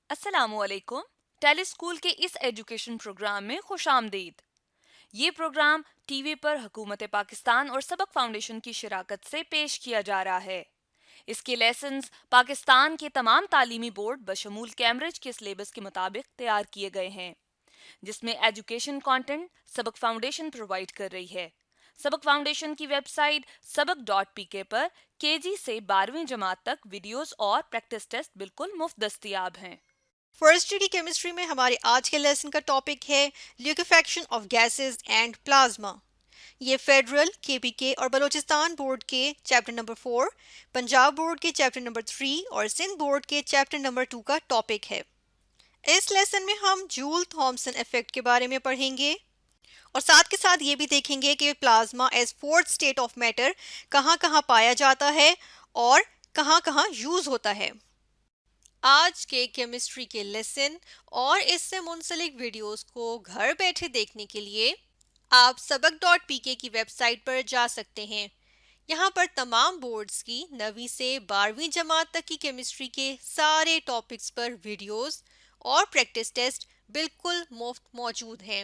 अस्सलामुअलैकुम। टेलीस्कूल के इस एजुकेशन प्रोग्राम में खुशामदीद। ये प्रोग्राम टीवी पर हुकूमत पाकिस्तान और सबक फाउंडेशन की शराकत से पेश किया जा रहा है। इसके लेसन्स पाकिस्तान के तमाम तालीमी बोर्ड बशमूल कैम्ब्रिज के सिलेबस के मुताबिक तैयार किए गए हैं, जिसमें एजुकेशन कंटेंट सबक फाउंडेशन प्रोवाइड कर रही है। सबक फाउंडेशन की वेबसाइट सबक.pk पर केजी से 12वीं जमात तक वीडियोस और प्रैक्टिस टेस्ट बिल्कुल मुफ्त दस्तियाब हैं। फर्स्ट ईयर की केमिस्ट्री में हमारे आज के लेसन का टॉपिक है liquefaction of gases and plasma. ये फेडरल, केपीके और बलूचिस्तान बोर्ड के चैप्टर नंबर 4, पंजाब बोर्ड के चैप्टर नंबर 3 और सिंध बोर्ड के चैप्टर नंबर 2 का टॉपिक है। इस लेसन में हम जूल थॉमसन इफेक्ट के बारे में पढ़ेंगे और साथ के साथ ये भी देखेंगे कि plasma as fourth state of matter कहाँ कहाँ पाया जाता है और कहाँ कहाँ यूज़ होता है। आज के केमिस्ट्री के लेसन और इससे मुंसलिक वीडियोस को घर बैठे देखने के लिए आप सबक.pk की वेबसाइट पर जा सकते हैं। यहाँ पर तमाम बोर्ड्स की 9वीं से 12वीं जमात तक की केमिस्ट्री के सारे टॉपिक्स पर वीडियोस और प्रैक्टिस टेस्ट बिल्कुल मुफ्त मौजूद हैं।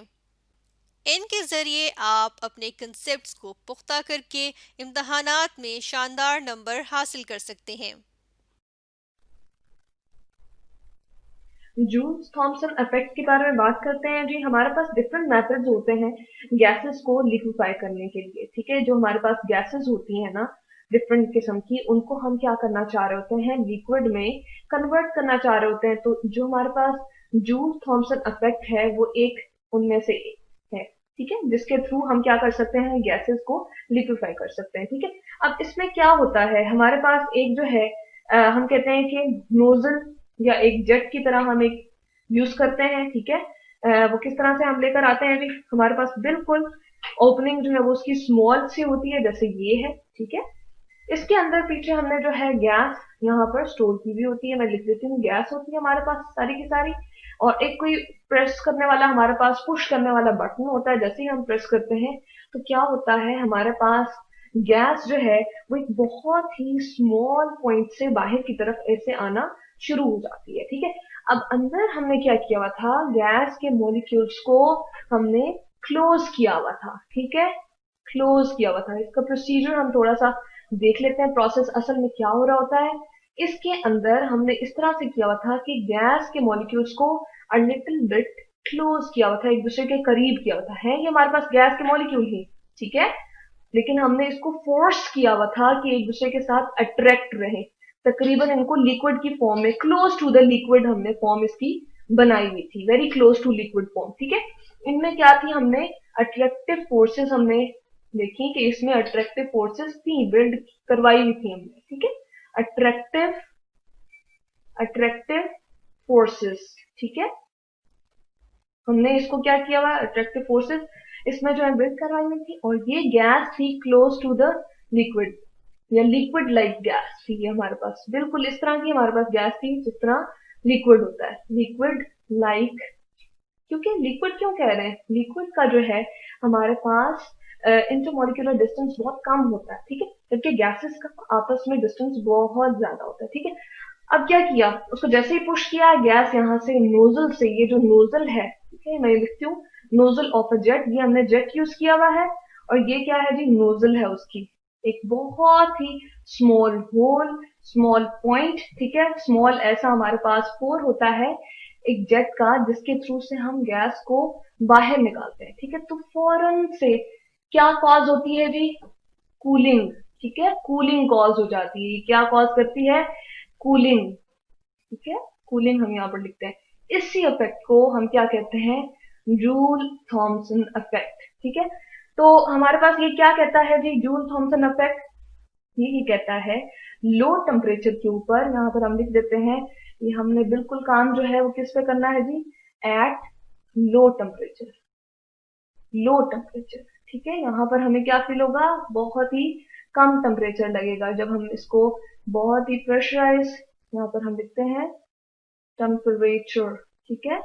इनके ज़रिए आप अपने कंसेप्ट्स को पुख्ता करके इम्तहानात में शानदार नंबर हासिल कर सकते हैं। जूल थॉमसन इफेक्ट के बारे में बात करते हैं जी। हमारे पास डिफरेंट मेथड्स होते हैं गैसेस को लिक्विफाई करने के लिए। ठीक है, जो हमारे पास गैसेस होती है ना डिफरेंट किस्म की, उनको हम क्या करना चाह रहे होते हैं, लिक्विड में कन्वर्ट करना चाह रहे होते हैं। तो जो हमारे पास जूल थॉमसन इफेक्ट है वो एक उनमें से एक है। ठीक है, जिसके थ्रू हम क्या कर सकते हैं, गैसेस को लिक्विफाई कर सकते हैं। ठीक है, अब इसमें क्या होता है, हमारे पास एक जो है हम कहते हैं कि नोजल या एक जेट की तरह हम एक यूज करते हैं। ठीक है, वो किस तरह से हम लेकर आते हैं जी, हमारे पास बिल्कुल ओपनिंग जो है वो उसकी स्मॉल सी होती है, जैसे ये है। ठीक है, इसके अंदर पीछे हमने जो है गैस यहाँ पर स्टोर की भी होती है। मैं लिख देती हूँ, गैस होती है हमारे पास सारी की सारी, और एक कोई प्रेस करने वाला हमारे पास पुश करने वाला बटन होता है। जैसे ही हम प्रेस करते हैं तो क्या होता है, हमारे पास गैस जो है वो एक बहुत ही स्मॉल पॉइंट से बाहर की तरफ ऐसे आना शुरू हो जाती है। ठीक है, अब अंदर हमने क्या किया हुआ था, गैस के मॉलिक्यूल्स को हमने क्लोज किया हुआ था। ठीक है, क्लोज किया हुआ था। इसका प्रोसीजर हम थोड़ा सा देख लेते हैं, प्रोसेस असल में क्या हो रहा होता है। इसके अंदर हमने इस तरह से किया हुआ था कि गैस के मॉलिक्यूल्स को अ लिटिल बिट क्लोज किया हुआ था, एक दूसरे के करीब किया हुआ था। है ये हमारे पास गैस के मॉलिक्यूल ही, ठीक है, लेकिन हमने इसको फोर्स किया हुआ था कि एक दूसरे के साथ अट्रैक्ट रहे। तकरीबन इनको लिक्विड की फॉर्म में, क्लोज टू द लिक्विड हमने फॉर्म इसकी बनाई हुई थी, very close to liquid form. ठीक है, इनमें क्या थी, हमने अट्रैक्टिव फोर्सेस हमने देखी कि इसमें अट्रैक्टिव फोर्सेस थी, बिल्ड करवाई हुई थी हमने। ठीक है, अट्रैक्टिव अट्रैक्टिव फोर्सेस। ठीक है, हमने इसको क्या किया हुआ, अट्रैक्टिव फोर्सेस इसमें जो है बिल्ड करवाई हुई थी, और ये गैस थी क्लोज टू द लिक्विड या लिक्विड लाइक गैस थी। ये हमारे पास बिल्कुल इस तरह की हमारे पास गैस थी जिस तरह लिक्विड होता है, लिक्विड लाइक। क्योंकि लिक्विड क्यों कह रहे हैं, लिक्विड का जो है हमारे पास इंटरमोलिकुलर डिस्टेंस बहुत कम होता है। ठीक है, जबकि गैसेस का आपस में डिस्टेंस बहुत ज्यादा होता है। ठीक है, अब क्या किया, उसको जैसे ही पुश किया गैस यहाँ से नोजल से, ये जो नोजल है, ठीक है, मैं लिखती हूँ नोजल ऑफ अ जेट, ये हमने जेट यूज किया हुआ है, और ये क्या है जी, नोजल है उसकी, एक बहुत ही स्मॉल होल, स्मॉल पॉइंट। ठीक है, स्मॉल ऐसा हमारे पास पोर होता है एक जेट का, जिसके थ्रू से हम गैस को बाहर निकालते हैं। ठीक है, तो फौरन से क्या कॉज होती है जी, कूलिंग। ठीक है, कूलिंग कॉज हो जाती है। क्या कॉज करती है, कूलिंग। ठीक है, कूलिंग हम यहाँ पर लिखते हैं। इसी इफेक्ट को हम क्या कहते हैं, जूल थॉमसन इफेक्ट। ठीक है, तो हमारे पास ये क्या कहता है जी, जूल थॉमसन इफेक्ट ये कहता है लो टेम्परेचर के ऊपर, यहाँ पर हम लिख देते हैं, ये हमने बिल्कुल काम जो है वो किस पे करना है जी, at low temperature, low temperature. ठीक है, यहाँ पर हमें क्या फील होगा, बहुत ही कम टेम्परेचर लगेगा जब हम इसको बहुत ही प्रेशराइज, यहाँ पर हम लिखते हैं टेम्परेचर। ठीक है,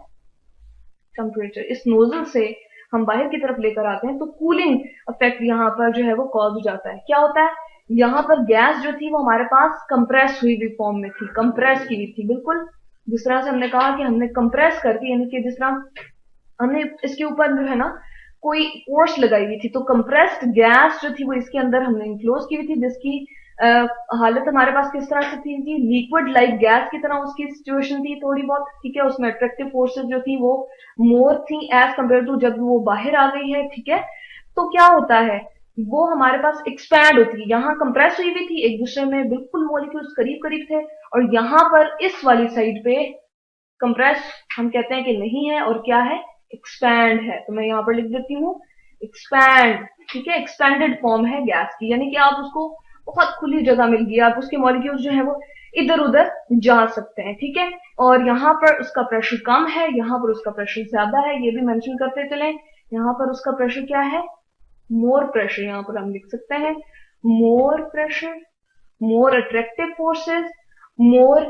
टेम्परेचर इस नोजल से हम बाहर की तरफ लेकर आते हैं तो कूलिंग इफेक्ट यहाँ पर जो है वो कॉज हो जाता है। क्या होता है, यहाँ पर गैस जो थी वो हमारे पास कंप्रेस हुई हुई फॉर्म में थी, कंप्रेस की हुई थी, बिल्कुल जिस तरह से हमने कहा कि हमने कंप्रेस करके, यानी कि जिस तरह हमने इसके ऊपर जो है ना कोई फोर्स लगाई हुई थी, तो कंप्रेस्ड गैस जो थी वो इसके अंदर हमने इंक्लोज की हुई थी, जिसकी हालत हमारे पास किस तरह से थी कि लिक्विड लाइक गैस की तरह उसकी सिचुएशन थी थोड़ी बहुत, ठीक है। उसमें अट्रैक्टिव फोर्सेस जो थी वो मोर थी एज कम्पेयर टू जब वो बाहर आ गई है, ठीक है। तो क्या होता है, वो हमारे पास एक्सपैंड होती है, यहाँ कंप्रेस हुई हुई थी, एक दूसरे में बिल्कुल मॉलिक्यूल्स करीब करीब थे, और यहाँ पर इस वाली साइड पे कंप्रेस हम कहते हैं कि नहीं है, और क्या है, एक्सपैंड है। तो मैं यहाँ पर लिख देती हूँ एक्सपैंड, ठीक है। एक्सपैंडेड फॉर्म है गैस की, यानी कि आप उसको बहुत खुली जगह मिल गई, आप उसके मॉलिक्यूल्स जो है वो इधर उधर जा सकते हैं, ठीक है। और यहाँ पर उसका प्रेशर कम है, यहाँ पर उसका प्रेशर ज्यादा है, ये भी मेंशन करते चलें। यहाँ पर उसका प्रेशर क्या है, मोर प्रेशर, यहाँ पर हम लिख सकते हैं more pressure, more attractive forces, more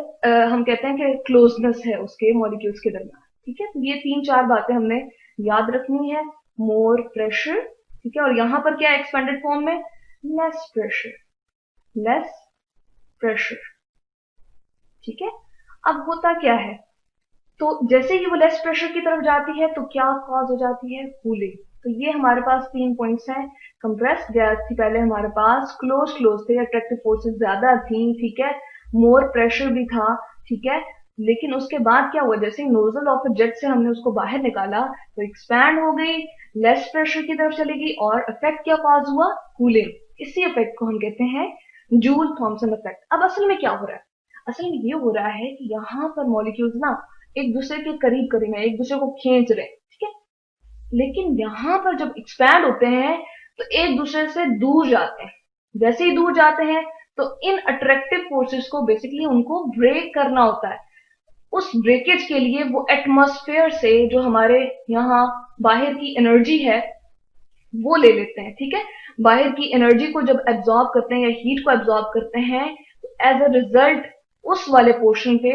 हम कहते हैं कि क्लोजनेस है उसके मॉलिक्यूल्स के दरमियान, ठीक है। तो ये 3-4 बातें हमने याद रखनी है, मोर प्रेशर, ठीक है। और यहाँ पर क्या है एक्सपेंडेड फॉर्म में, लेस प्रेशर, लेस प्रेशर, ठीक है। अब होता क्या है, तो जैसे ही वो लेस प्रेशर की तरफ जाती है तो क्या कॉज हो जाती है, कूलिंग। तो ये हमारे पास 3 पॉइंट्स हैं। कंप्रेस्ड गैस थी पहले हमारे पास, क्लोज क्लोज थे, अट्रैक्टिव फोर्सेस ज्यादा थी, ठीक है, मोर प्रेशर भी था, ठीक है। लेकिन उसके बाद क्या हुआ, जैसे नोजल ऑफ जेट से हमने उसको बाहर निकाला तो एक्सपैंड हो गई, लेस प्रेशर की तरफ चली गई, और इफेक्ट क्या कॉज हुआ, कूलिंग। इसी इफेक्ट को हम कहते हैं जूल थॉमसन इफेक्ट। अब असल में क्या हो रहा है, असल में ये हो रहा है कि यहाँ पर मॉलिक्यूल्स ना एक दूसरे के करीब करीब है, एक दूसरे को खींच रहे हैं, ठीक है। लेकिन यहाँ पर जब एक्सपैंड होते हैं तो एक दूसरे से दूर जाते हैं। जैसे ही दूर जाते हैं तो इन अट्रैक्टिव फोर्सेस को बेसिकली उनको ब्रेक करना होता है। उस ब्रेकेज के लिए वो एटमॉस्फेयर से जो हमारे यहाँ बाहर की एनर्जी है वो ले लेते हैं, ठीक है। बाहर की एनर्जी को जब एब्जॉर्ब करते हैं या हीट को एब्जॉर्ब करते हैं तो एज अ रिजल्ट उस वाले पोर्शन पे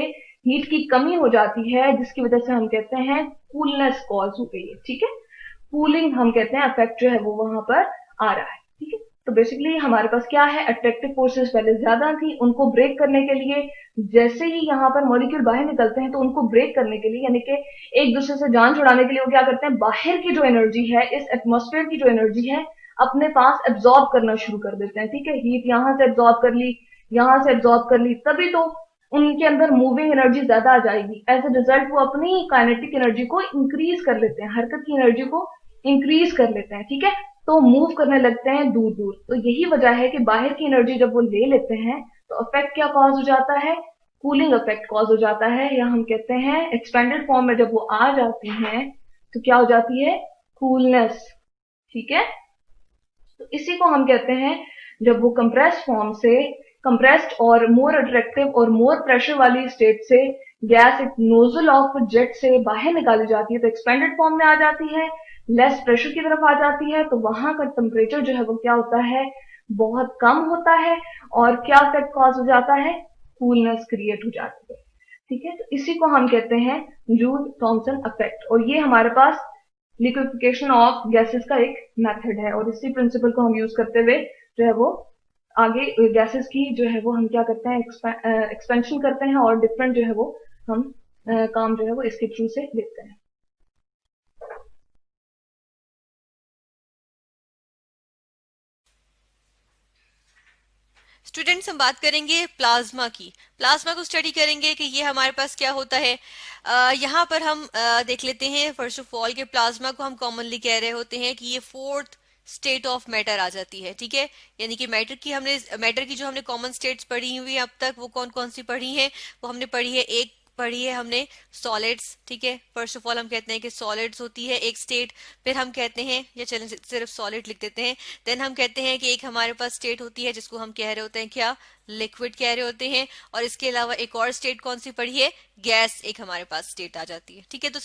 हीट की कमी हो जाती है, जिसकी वजह से हम कहते हैं कूलनेस कॉज हो गई है, ठीक है। कूलिंग हम कहते हैं इफेक्ट जो है वो वहां पर आ रहा है, ठीक है। तो बेसिकली हमारे पास क्या है, अट्रैक्टिव फोर्सेस पहले ज्यादा थी, उनको ब्रेक करने के लिए जैसे ही यहाँ पर मॉलिक्यूल बाहर निकलते हैं तो उनको ब्रेक करने के लिए, यानी कि एक दूसरे से जान छुड़ाने के लिए वो क्या करते हैं, बाहर की जो एनर्जी है, इस एटमॉस्फेयर की जो एनर्जी है अपने पास एब्जॉर्ब करना शुरू कर देते हैं, ठीक है। हीट यहाँ से एब्जॉर्ब कर ली, यहाँ से एब्जॉर्ब कर ली, तभी तो उनके अंदर मूविंग एनर्जी ज्यादा आ जाएगी। एज अ रिजल्ट वो अपनी काइनेटिक एनर्जी को इंक्रीज कर लेते हैं, हरकत की एनर्जी को इंक्रीज कर लेते हैं, ठीक है। तो मूव करने लगते हैं दूर दूर। तो यही वजह है कि बाहर की एनर्जी जब वो ले लेते हैं तो इफेक्ट क्या कॉज हो जाता है, कूलिंग इफेक्ट कॉज हो जाता है, या हम कहते हैं एक्सपेंडेड फॉर्म में जब वो आ जाती हैं तो क्या हो जाती है, कूलनेस, ठीक है। तो इसी को हम कहते हैं जब वो कंप्रेस फॉर्म से, कंप्रेस्ड और मोर अट्रैक्टिव और मोर प्रेशर वाली स्टेट से गैस एक नोजल ऑफ जेट से बाहर निकाली जाती है तो एक्सपेंडेड फॉर्म में आ जाती है, लेस प्रेशर की तरफ आ जाती है, तो वहां का टेम्परेचर जो है वो क्या होता है, बहुत कम होता है, और क्या इफेक्ट कॉज हो जाता है, कूलनेस क्रिएट हो जाती है, ठीक है। तो इसी को हम कहते हैं जूल थॉमसन इफेक्ट, और ये हमारे पास लिक्विफिकेशन ऑफ गैसेस का एक मेथड है, और इसी प्रिंसिपल को हम यूज करते हुए जो है वो आगे गैसेस की जो है वो हम क्या करते हैं, एक्सपेंशन करते हैं, और डिफरेंट जो है वो हम काम जो है वो इसके थ्रू से लेते हैं। स्टूडेंट्स, हम बात करेंगे प्लाज्मा की। प्लाज्मा को स्टडी करेंगे कि ये हमारे पास क्या होता है। यहाँ पर हम देख लेते हैं फर्स्ट ऑफ ऑल कि प्लाज्मा को हम कॉमनली कह रहे होते हैं कि ये फोर्थ स्टेट ऑफ मैटर आ जाती है, ठीक है। यानी कि मैटर की जो हमने कॉमन स्टेट्स पढ़ी हुई है अब तक, वो कौन कौन सी पढ़ी है, वो हमने पढ़ी है, एक पढ़ी है हमने सॉलिड्स, ठीक है। फर्स्ट ऑफ ऑल हम कहते हैं कि सॉलिड्स होती है एक स्टेट, फिर हम कहते हैं, या चलें सिर्फ सॉलिड लिख देते हैं, देन हम कहते हैं कि एक हमारे पास स्टेट होती है जिसको हम कह रहे होते हैं क्या, लिक्विड कह रहे होते हैं, और इसके अलावा एक और स्टेट कौन सी पढ़ी है, गैस एक हमारे पास स्टेट आ जाती है, ठीक है। तो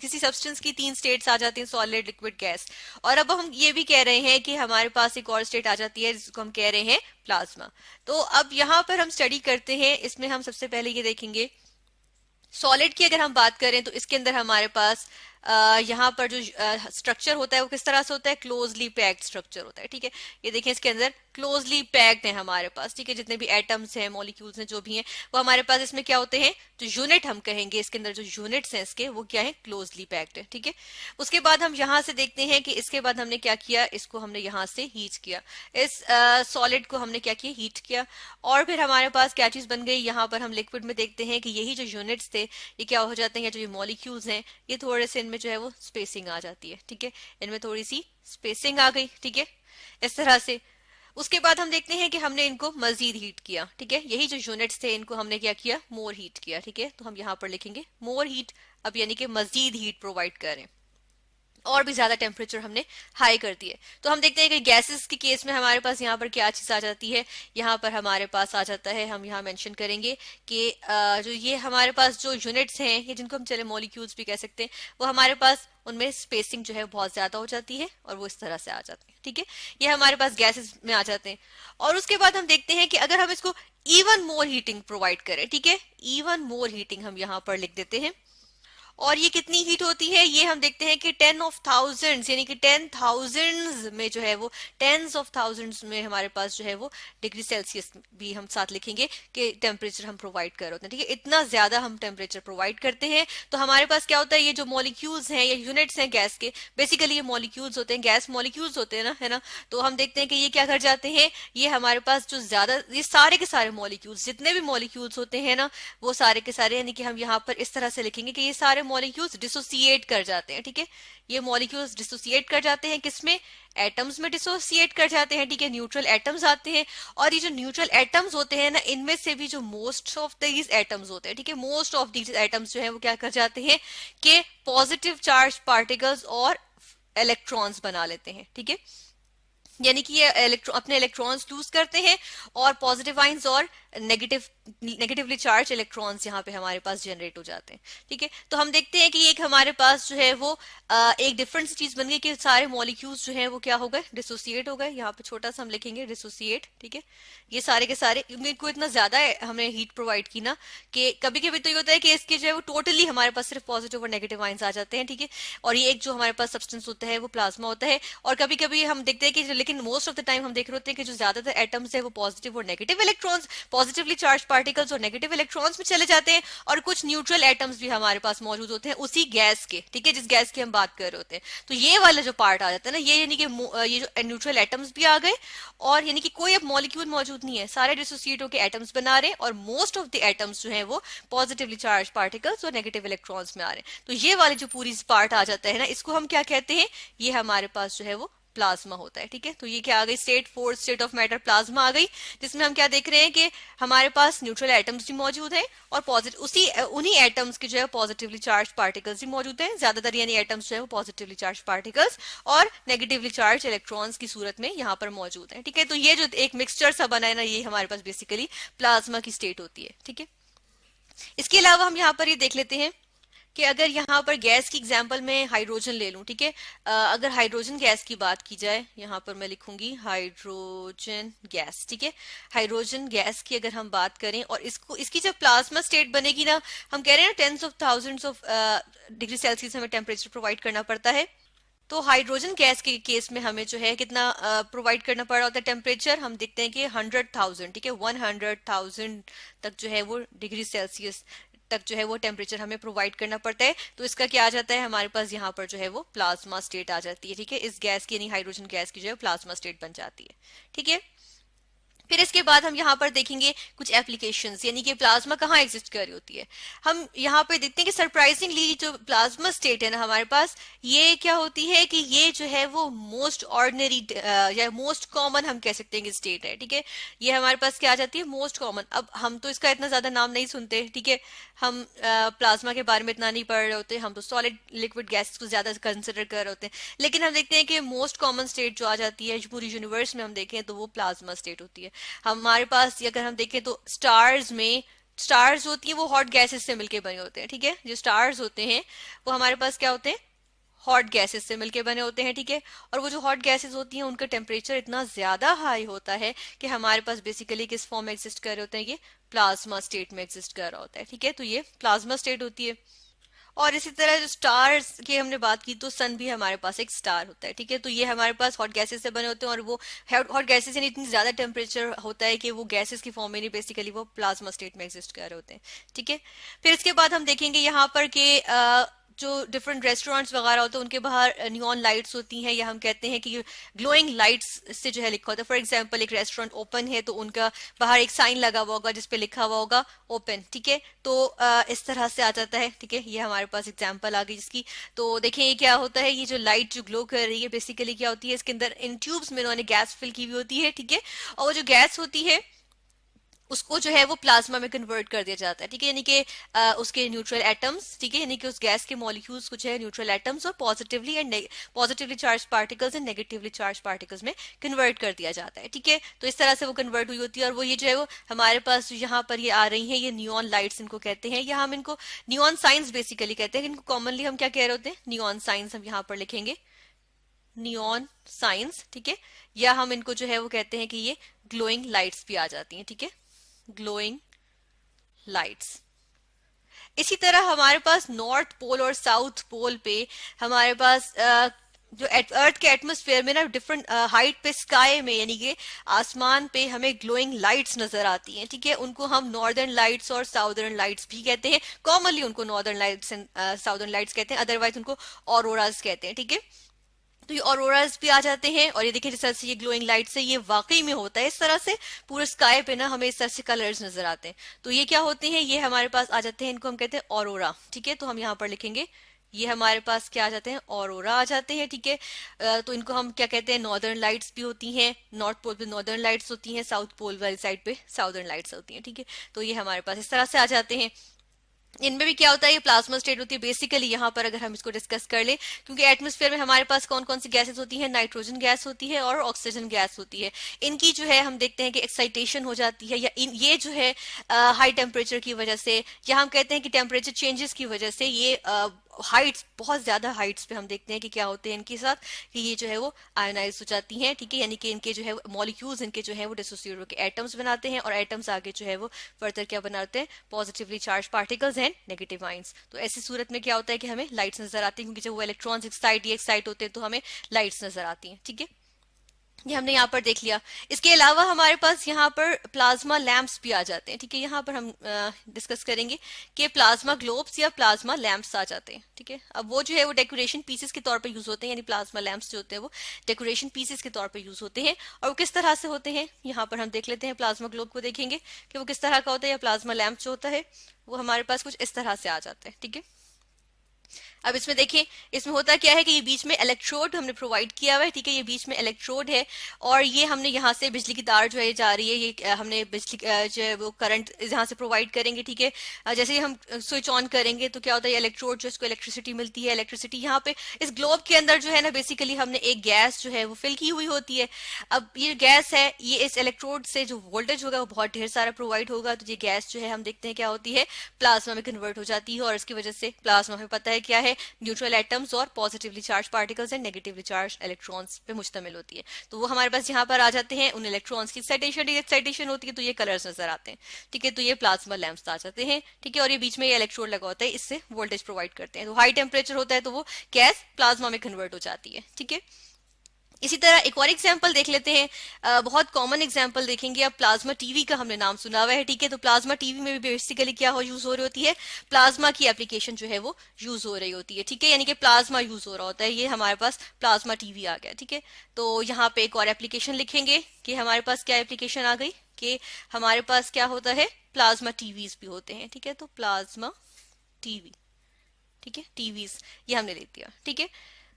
किसी सब्सटेंस की 3 स्टेट्स आ जाती हैं, सॉलिड, लिक्विड, गैस। और अब हम ये भी कह रहे हैं कि हमारे पास एक और स्टेट आ जाती है जिसको हम कह रहे हैं प्लाज्मा। तो अब यहाँ पर हम स्टडी करते हैं, इसमें हम सबसे पहले ये देखेंगे सॉलिड की अगर हम बात करें तो इसके अंदर हमारे पास यहाँ पर जो स्ट्रक्चर होता है वो किस तरह से होता है, क्लोजली पैक्ड स्ट्रक्चर होता है, ठीक है। ये देखें इसके अंदर क्लोजली पैक्ड है हमारे पास, ठीक है। जितने भी एटम्स हैं, मॉलिक्यूल्स हैं, जो भी हैं, वो हमारे पास इसमें क्या होते हैं, जो यूनिट हम कहेंगे इसके अंदर जो यूनिट्स हैं इसके, वो क्या है, क्लोजली पैक्ड है, ठीक है। उसके बाद हम यहाँ से देखते हैं कि इसके बाद हमने क्या किया, इसको हमने यहाँ से हीट किया, इस सॉलिड को हमने क्या किया, हीट किया। और फिर हमारे पास क्या चीज बन गई, यहाँ पर हम लिक्विड में देखते हैं कि यही जो यूनिट्स थे ये क्या हो जाते हैं, या जो ये मॉलिक्यूल्स हैं ये थोड़े से इनमें जो है वो स्पेसिंग आ जाती है, ठीक है। इनमें थोड़ी सी स्पेसिंग आ गई, ठीक है, इस तरह से। उसके बाद हम देखते हैं कि हमने इनको मजीद हीट किया, ठीक है। यही जो यूनिट्स थे इनको हमने क्या किया, मोर हीट किया, ठीक है। तो हम यहाँ पर लिखेंगे मोर हीट, अब यानी कि मजीद हीट प्रोवाइड करें, और भी ज्यादा टेम्परेचर हमने हाई कर दिए। तो हम देखते हैं कि गैसेस के केस में हमारे पास यहाँ पर क्या चीज आ जाती है, यहाँ पर हमारे पास आ जाता है, हम यहाँ मेंशन करेंगे कि जो ये हमारे पास जो यूनिट्स हैं, ये जिनको हम चले मॉलिक्यूल्स भी कह सकते हैं, वो हमारे पास उनमें स्पेसिंग जो है बहुत ज्यादा हो जाती है और वो इस तरह से आ जाते हैं, ठीक है। ये हमारे पास गैसेस में आ जाते हैं। और उसके बाद हम देखते हैं कि अगर हम इसको इवन मोर हीटिंग प्रोवाइड करें, ठीक है, इवन मोर हीटिंग हम यहाँ पर लिख देते हैं। और ये कितनी हीट होती है, ये हम देखते हैं कि 10 of thousands, यानी कि 10 thousands में जो है वो, टेंस ऑफ थाउजेंड्स में हमारे पास जो है वो डिग्री सेल्सियस भी हम साथ लिखेंगे कि टेम्परेचर हम प्रोवाइड कर होते हैं, ठीक है। इतना ज्यादा हम टेम्परेचर प्रोवाइड करते हैं। तो हमारे पास क्या होता है, ये जो मॉलिक्यूल्स हैं या यूनिट्स हैं गैस के, बेसिकली ये मॉलिक्यूल्स होते हैं, गैस मॉलिक्यूल्स होते हैं ना, है ना। तो हम देखते हैं कि ये क्या कर जाते हैं, ये हमारे पास जो ज्यादा, ये सारे के सारे मॉलिक्यूल्स, जितने भी मॉलिक्यूल्स होते हैं ना, वो सारे के सारे, यानी कि हम यहाँ पर इस तरह से लिखेंगे कि ये सारे मॉलिक्यूल्स डिसोसिएट कर जाते हैं, ठीक है। ये मॉलिक्यूल्स डिसोसिएट कर जाते हैं, किसमें, एटम्स में डिसोसिएट कर जाते हैं, ठीक है। न्यूट्रल एटम्स आते हैं, और ये जो न्यूट्रल एटम्स होते हैं ना, इनमें से भी जो मोस्ट ऑफ दीज एटम्स होते हैं, ठीक है, मोस्ट ऑफ दीज एटम्स जो है वो क्या कर जाते हैं कि पॉजिटिव चार्ज पार्टिकल्स और इलेक्ट्रॉन्स बना लेते हैं, ठीक है। यानी कि ये अपने इलेक्ट्रॉन्स लूज करते हैं, और पॉजिटिव आइंस और नेगेटिवली चार्ज इलेक्ट्रॉन्स यहाँ पे हमारे पास जनरेट हो जाते हैं, ठीक है। तो हम देखते हैं कि एक हमारे पास जो है वो एक डिफरेंट चीज बन गई कि सारे मॉलिक्यूल्स जो है वो क्या हो गए, डिसोसिएट हो गए। यहाँ पे छोटा सा हम लिखेंगे डिसोसिएट, ठीक है। ये सारे के सारे, इनको इतना ज्यादा हमने हीट प्रोवाइड की ना, कि कभी कभी तो ये होता है कि इसके जो है वो टोटली हमारे पास सिर्फ पॉजिटिव और नेगेटिव आइंस आ जाते हैं, ठीक है। और ये एक जो हमारे पास सब्सटेंस होता है वो प्लाज्मा होता है। और कभी कभी हम देखते हैं कि, लेकिन मोस्ट ऑफ द टाइम हम देख रहे होते हैं कि जो ज्यादातर एटम्स है वो पॉजिटिव और negative electrons, positively charge particles और नेगेटिव इलेक्ट्रॉन्स में चले जाते हैं। और कुछ न्यूट्रल एटम्स भी हमारे पास मौजूद होते हैं उसी गैस के, ठीक है, जिस गैस की हम बात कर रहे होते हैं। तो ये वाला जो पार्ट आ जाता है ना, ये यानी कि ये जो न्यूट्रल एटम्स भी आ गए, और यानी कि कोई अब मॉलिक्यूल मौजूद नहीं है, सारे डिसोसिएट होकर एटम्स बना रहे हैं, और मोस्ट ऑफ द एटम्स जो है वो पॉजिटिवली चार्ज पार्टिकल्स और नेगेटिव इलेक्ट्रॉन्स में आ रहे हैं। तो ये वाले जो पूरी पार्ट आ जाता है ना, इसको हम क्या कहते हैं, ये हमारे पास जो है वो प्लाज्मा होता है, ठीक है। तो ये क्या आ गई, state 4 state of matter plasma आ गई, जिसमें हम क्या देख रहे हैं कि हमारे पास न्यूट्रल एटम्स भी मौजूद हैं, और पॉजिटिव उन्हीं एटम्स के जो है पॉजिटिवली चार्ज पार्टिकल्स भी मौजूद हैं, ज्यादातर यानी एटम्स जो है वो पॉजिटिवली चार्ज पार्टिकल्स और नेगेटिवली चार्ज इलेक्ट्रॉन्स की सूरत में यहाँ पर मौजूद है, ठीक है। तो ये जो एक मिक्सचर सा बना है ना, ये हमारे पास बेसिकली प्लाज्मा की स्टेट होती है, ठीक है। इसके अलावा हम यहाँ पर ये देख लेते हैं कि अगर यहाँ पर गैस की एग्जांपल में हाइड्रोजन ले लूं, ठीक है। अगर हाइड्रोजन गैस की बात की जाए, यहाँ पर मैं लिखूंगी हाइड्रोजन गैस, ठीक है। हाइड्रोजन गैस की अगर हम बात करें, और इसको, इसकी जब प्लाज्मा स्टेट बनेगी ना, हम कह रहे हैं ना 10 of thousands of degree Celsius हमें टेम्परेचर प्रोवाइड करना पड़ता है। तो हाइड्रोजन गैस के केस में हमें जो है कितना प्रोवाइड करना पड़ रहा होता है टेम्परेचर, हम देखते हैं कि 100,000, ठीक है, 100,000 तक जो है वो डिग्री सेल्सियस तक जो है वो टेम्परेचर हमें प्रोवाइड करना पड़ता है। तो इसका क्या आ जाता है, हमारे पास यहाँ पर जो है वो प्लाज्मा स्टेट आ जाती है, ठीक है। इस गैस की यानी हाइड्रोजन गैस की जो है प्लाज्मा स्टेट बन जाती है, ठीक है। फिर इसके बाद हम यहाँ पर देखेंगे कुछ एप्लीकेशंस, यानी कि प्लाज्मा कहाँ एग्जिस्ट कर रही होती है। हम यहाँ पे देखते हैं कि सरप्राइजिंगली जो प्लाज्मा स्टेट है ना हमारे पास, ये क्या होती है कि ये जो है वो मोस्ट ऑर्डिनरी या मोस्ट कॉमन हम कह सकते हैं कि स्टेट है, ठीक है। ये हमारे पास क्या आ जाती है, मोस्ट कॉमन। अब हम तो इसका इतना ज्यादा नाम नहीं सुनते, ठीक है, हम प्लाज्मा के बारे में इतना नहीं पढ़ रहे होते, हम तो सॉलिड लिक्विड गैसेस को ज्यादा कंसिडर कर रहे होते हैं। लेकिन हम देखते हैं कि मोस्ट कॉमन स्टेट जो आ जाती है पूरी यूनिवर्स में हम देखें तो वो प्लाज्मा स्टेट होती है। हमारे पास अगर हम देखें तो स्टार्स में, स्टार्स होती हैं वो हॉट गैसेस से मिलके बने होते हैं, ठीक है। जो स्टार्स होते हैं वो हमारे पास क्या होते हैं, हॉट गैसेस से मिलके बने होते हैं, ठीक है। और वो जो हॉट गैसेस होती हैं उनका टेम्परेचर इतना ज्यादा हाई होता है कि हमारे पास बेसिकली किस फॉर्म में एग्जिस्ट कर रहे होते हैं, ये प्लाज्मा स्टेट में एग्जिस्ट कर रहा होता है, ठीक है। तो ये प्लाज्मा स्टेट होती है। और इसी तरह जो स्टार्स की हमने बात की, तो सन भी हमारे पास एक स्टार होता है, ठीक है। तो ये हमारे पास हॉट गैसेस से बने होते हैं, और वो हॉट गैसेस यानी इतनी ज्यादा टेम्परेचर होता है कि वो गैसेस की फॉर्म में नहीं, बेसिकली वो प्लाज्मा स्टेट में एग्जिस्ट कर रहे होते हैं, ठीक है। फिर इसके बाद हम देखेंगे यहाँ पर कि जो डिफरेंट रेस्टोरेंट्स वगैरह होते हैं उनके बाहर नियॉन लाइट्स होती हैं, या हम कहते हैं कि ग्लोइंग लाइट्स से जो है लिखा होता है। फॉर एग्जांपल एक रेस्टोरेंट ओपन है तो उनका बाहर एक साइन लगा हुआ होगा जिसपे लिखा हुआ होगा ओपन, ठीक है। तो इस तरह से आ जाता है, ठीक है। ये हमारे पास एग्जांपल आ गई जिसकी। तो देखें ये क्या होता है, ये जो लाइट जो ग्लो कर रही है बेसिकली क्या होती है, इसके अंदर इन ट्यूब्स में इन्होंने गैस फिल की हुई होती है, ठीक है। और वो जो गैस होती है उसको जो है वो प्लाज्मा में कन्वर्ट कर दिया जाता है, ठीक है। यानी कि उसके न्यूट्रल एटम्स, ठीक है, यानी कि उस गैस के मॉलिक्यूल्स कुछ है न्यूट्रल एटम्स, और positively charge particles and negatively charge particles में कन्वर्ट कर दिया जाता है, ठीक है। तो इस तरह से वो कन्वर्ट हुई होती है, और वो ये जो है वो हमारे पास यहाँ पर ये आ रही है, ये नियॉन लाइट्स इनको कहते हैं, या हम इनको नियॉन साइंस बेसिकली कहते हैं। इनको कॉमनली हम क्या कह रहे होते हैं, नियॉन साइंस हम यहाँ पर लिखेंगे, नियॉन साइंस, ठीक है। या हम इनको जो है वो कहते हैं कि ये ग्लोइंग लाइट्स भी आ जाती हैं, ठीक है, ग्लोइंग लाइट्स। इसी तरह हमारे पास नॉर्थ पोल और साउथ पोल पे हमारे पास जो अर्थ के एटमॉस्फेयर में ना डिफरेंट हाइट पे स्काई में यानी कि आसमान पे हमें ग्लोइंग लाइट्स नजर आती हैं, ठीक है। उनको हम नॉर्दर्न लाइट्स और साउदर्न लाइट्स भी कहते हैं। कॉमनली उनको northern lights and southern lights कहते हैं, अदरवाइज उनको ऑरोराज कहते हैं, ठीक है। तो ये ऑरोराज भी आ जाते हैं, और ये देखिए जिस तरह से ये ग्लोइंग लाइट से ये वाकई में होता है, इस तरह से पूरे स्काई पे ना हमें इस तरह से कलर्स नजर आते हैं। तो ये क्या होते हैं, ये हमारे पास आ जाते हैं, इनको हम कहते हैं ऑरोरा, ठीक है। तो हम यहाँ पर लिखेंगे ये हमारे पास क्या आ जाते हैं, ऑरोरा आ जाते हैं, ठीक है। तो इनको हम क्या कहते हैं, नॉर्दर्न लाइट्स भी होती हैं, नॉर्थ पोल पे नॉर्दर्न लाइट्स होती हैं, साउथ पोल वाली साइड पे साउदर्न लाइट्स होती हैं, ठीक है। तो ये हमारे पास इस तरह से आ जाते हैं। इनमें भी क्या होता है, ये प्लाज्मा स्टेट होती है बेसिकली। यहाँ पर अगर हम इसको डिस्कस कर ले, क्योंकि एटमॉस्फेयर में हमारे पास कौन कौन सी गैसेस होती हैं, नाइट्रोजन गैस होती है और ऑक्सीजन गैस होती है। इनकी जो है हम देखते हैं कि एक्साइटेशन हो जाती है, या ये जो है हाई टेम्परेचर की वजह से, या हम कहते हैं कि टेम्परेचर चेंजेस की वजह से ये हाइट्स, बहुत ज्यादा हाइट्स पे हम देखते हैं कि क्या होते हैं इनके साथ, कि ये जो है वो आयोनाइज हो जाती हैं, ठीक है। यानी कि इनके जो है मॉलिक्यूल्स इनके जो है वो डिसोसिएट होकर एटम्स बनाते हैं, और एटम्स आगे जो है वो फर्दर क्या बनाते हैं, positively charge particles and negative ions. तो ऐसी सूरत में क्या होता है कि हमें लाइट्स नजर आती है, क्योंकि जब वो इलेक्ट्रॉन्स एक्साइट होते हैं तो हमें लाइट्स नजर आती हैं, ठीक है। ये हमने यहाँ पर देख लिया। इसके अलावा हमारे पास यहाँ पर प्लाज्मा लैंप्स भी आ जाते हैं, ठीक है। यहाँ पर हम डिस्कस करेंगे कि प्लाज्मा ग्लोब्स या प्लाज्मा लैंप्स आ जाते हैं, ठीक है। अब वो जो है वो डेकोरेशन पीसेस के तौर पर यूज होते हैं, यानी प्लाज्मा लैंप्स जो होते हैं वो डेकोरेशन पीसेस के तौर पर यूज होते हैं। और वो किस तरह से होते हैं, यहाँ पर हम देख लेते हैं। प्लाज्मा ग्लोब को देखेंगे कि वो किस तरह का होता है, या प्लाज्मा लैंप जो होता है वो हमारे पास कुछ इस तरह से आ जाता है, ठीक है। अब इसमें देखिए, इसमें होता क्या है कि ये बीच में इलेक्ट्रोड हमने प्रोवाइड किया हुआ है, ठीक है। ये बीच में इलेक्ट्रोड है, और ये हमने यहाँ से बिजली की तार जो है जा रही है, ये हमने बिजली जो है वो करंट यहाँ से प्रोवाइड करेंगे, ठीक है। जैसे ही हम स्विच ऑन करेंगे तो क्या होता है, इलेक्ट्रोड जो इसको इलेक्ट्रिसिटी मिलती है। इलेक्ट्रिसिटी यहाँ पे इस ग्लोब के अंदर जो है ना, बेसिकली हमने एक गैस जो है वो फिल की हुई होती है। अब ये गैस है, ये इस इलेक्ट्रोड से जो वोल्टेज होगा वो बहुत ढेर सारा प्रोवाइड होगा, तो ये गैस जो है हम देखते हैं क्या होती है, प्लाज्मा में कन्वर्ट हो जाती है। और इसकी वजह से प्लाज्मा में पता है क्या है, न्यूट्रल एटम्स और positively charge particles and negatively charge electrons पे मुश्तमिल होती है। तो वो हमारे पास यहाँ पर आ जाते हैं, उन इलेक्ट्रॉन्स की एक्साइटेशन होती है, तो ये कलर्स नजर आते हैं, ठीक है। तो ये प्लाज्मा लैंप्स आ जाते हैं, ठीक है। और ये बीच में ये इलेक्ट्रोड लगा होता है, इससे वोल्टेज प्रोवाइड करते हैं। तो हाई टेम्परेचर होता है तो वो गैस प्लाज्मा में कन्वर्ट हो जाती है, ठीक है। इसी तरह एक और एग्जाम्पल देख लेते हैं, बहुत कॉमन एग्जाम्पल देखेंगे। अब प्लाज्मा टीवी का हमने नाम सुना हुआ है, ठीक है। तो प्लाज्मा टीवी में भी बेसिकली क्या यूज हो रही होती है, प्लाज्मा की एप्लीकेशन जो है वो यूज हो रही होती है, ठीक है। यानी कि प्लाज्मा यूज हो रहा होता है, ये हमारे पास प्लाज्मा टीवी आ गया, ठीक है। तो यहाँ पे एक और एप्लीकेशन लिखेंगे कि हमारे पास क्या एप्लीकेशन आ गई, कि हमारे पास क्या होता है, प्लाज्मा टीवीज भी होते हैं, ठीक है। तो प्लाज्मा टीवी, ठीक है, टीवीज ये हमने लिख दिया, ठीक है।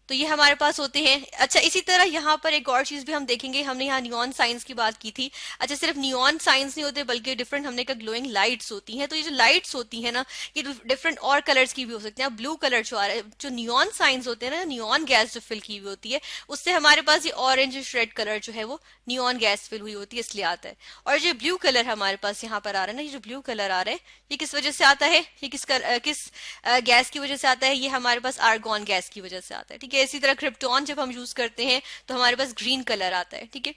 तो ये हमारे पास होते हैं। अच्छा, इसी तरह यहाँ पर एक और चीज भी हम देखेंगे, हमने यहाँ नियॉन साइंस की बात की थी। अच्छा, सिर्फ नियॉन साइंस नहीं होते बल्कि डिफरेंट हमने कहा ग्लोइंग लाइट्स होती हैं। तो ये जो लाइट्स होती है ना, ये डिफरेंट और कलर्स की भी हो सकती हैं। ब्लू कलर जो आ रहा है, जो नियॉन साइंस होते हैं ना, नियॉन गैस जो फिल की हुई होती है, उससे हमारे पास ये ऑरेंज रेड कलर जो है वो नियॉन गैस फिल हुई होती है, इसलिए आता है। और जो ब्लू कलर हमारे पास यहाँ पर आ रहा है ना, ये जो ब्लू कलर आ रहा है, ये किस वजह से आता है, ये किस गैस की वजह से आता है, ये हमारे पास आर्गॉन गैस की वजह से आता है, ठीक है। इसी तरह क्रिप्टॉन जब हम यूज करते हैं तो हमारे पास ग्रीन कलर आता है, ठीक है।